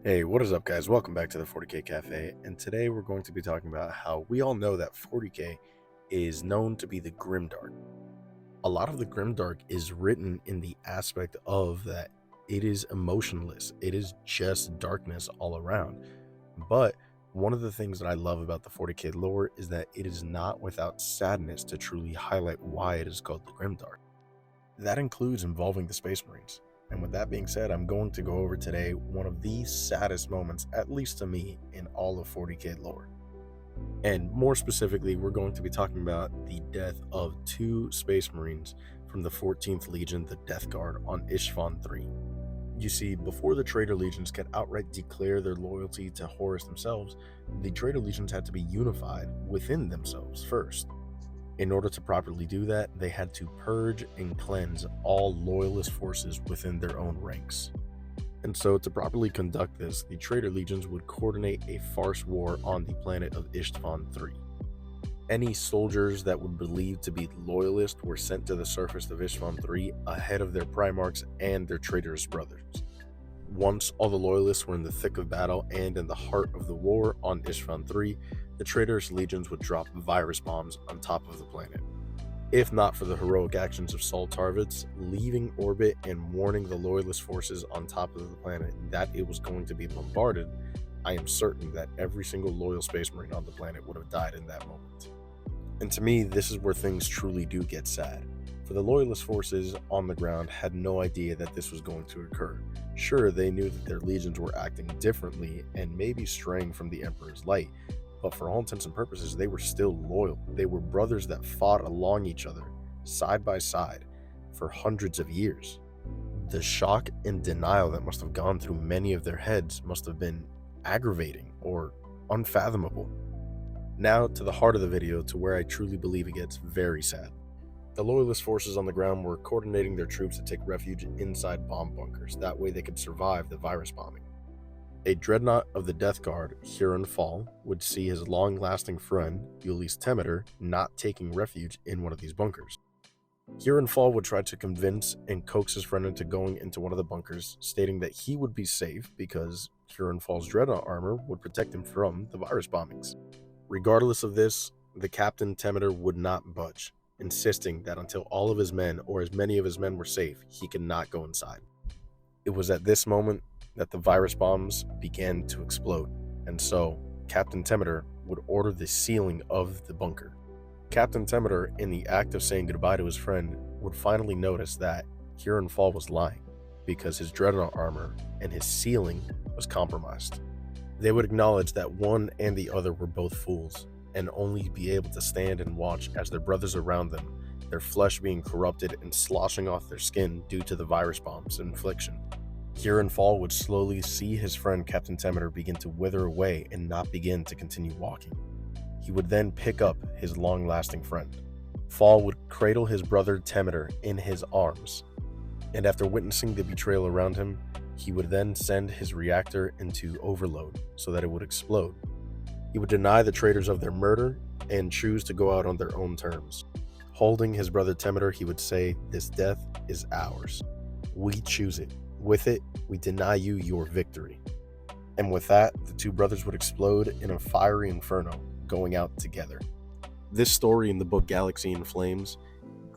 Hey, what is up, guys? Welcome back to the 40K Cafe. And today we're going to be talking about how we all know that 40K is known to be the Grimdark. A lot of the Grimdark is written in the aspect of that it is emotionless, it is just darkness all around. But one of the things that I love about the 40K lore is that it is not without sadness to truly highlight why it is called the Grimdark. That includes involving the Space Marines. And with that being said, I'm going to go over today one of the saddest moments, at least to me, in all of 40K lore. And more specifically, we're going to be talking about the death of two Space Marines from the 14th Legion, the Death Guard, on Ishvan 3. You see, before the Traitor Legions could outright declare their loyalty to Horus themselves, the Traitor Legions had to be unified within themselves first. In order to properly do that, they had to purge and cleanse all loyalist forces within their own ranks. And so, to properly conduct this, the Traitor Legions would coordinate a farce war on the planet of Ishtvan 3. Any soldiers that were believed to be loyalist were sent to the surface of Ishtvan 3 ahead of their Primarchs and their traitorous brothers. Once all the loyalists were in the thick of battle and in the heart of the war on Ishvan 3, the traitorous legions would drop virus bombs on top of the planet. If not for the heroic actions of Saul Tarvitz, leaving orbit and warning the loyalist forces on top of the planet that it was going to be bombarded, I am certain that every single loyal Space Marine on the planet would have died in that moment. And to me, this is where things truly do get sad. For the loyalist forces on the ground had no idea that this was going to occur. Sure, they knew that their legions were acting differently and maybe straying from the Emperor's light, but for all intents and purposes, they were still loyal. They were brothers that fought along each other, side by side, for hundreds of years. The shock and denial that must have gone through many of their heads must have been aggravating or unfathomable. Now to the heart of the video, to where I truly believe it gets very sad. The loyalist forces on the ground were coordinating their troops to take refuge inside bomb bunkers, that way they could survive the virus bombing. A dreadnought of the Death Guard, Huron Fall, would see his long-lasting friend, Ulysses Temeter, not taking refuge in one of these bunkers. Huron Fall would try to convince and coax his friend into going into one of the bunkers, stating that he would be safe because Huron Fall's dreadnought armor would protect him from the virus bombings. Regardless of this, the captain Temeter would not budge, insisting that until all of his men, or as many of his men, were safe, he could not go inside. It was at this moment that the virus bombs began to explode, and so Captain Temeter would order the sealing of the bunker. Captain Temeter, in the act of saying goodbye to his friend, would finally notice that Huron Fall was lying, because his dreadnought armor and his sealing was compromised. They would acknowledge that one and the other were both fools, and only be able to stand and watch as their brothers around them, their flesh being corrupted and sloshing off their skin due to the virus bombs' infliction. Huron Fall would slowly see his friend Captain Temeter begin to wither away and not begin to continue walking. He would then pick up his long-lasting friend. Fall would cradle his brother Temeter in his arms, and after witnessing the betrayal around him, he would then send his reactor into overload so that it would explode. He would deny the traitors of their murder and choose to go out on their own terms. Holding his brother Temeter, he would say, "This death is ours. We choose it. With it, we deny you your victory." And with that, the two brothers would explode in a fiery inferno, going out together. This story in the book Galaxy in Flames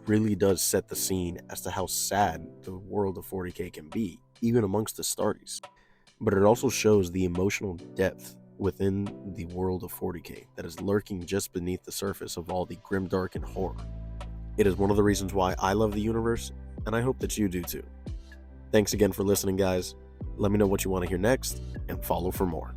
really does set the scene as to how sad the world of 40K can be, even amongst the Astartes. But it also shows the emotional depth within the world of 40K that is lurking just beneath the surface of all the grimdark and horror. It is one of the reasons why I love the universe, and I hope that you do too. Thanks again for listening, guys. Let me know what you want to hear next, and follow for more.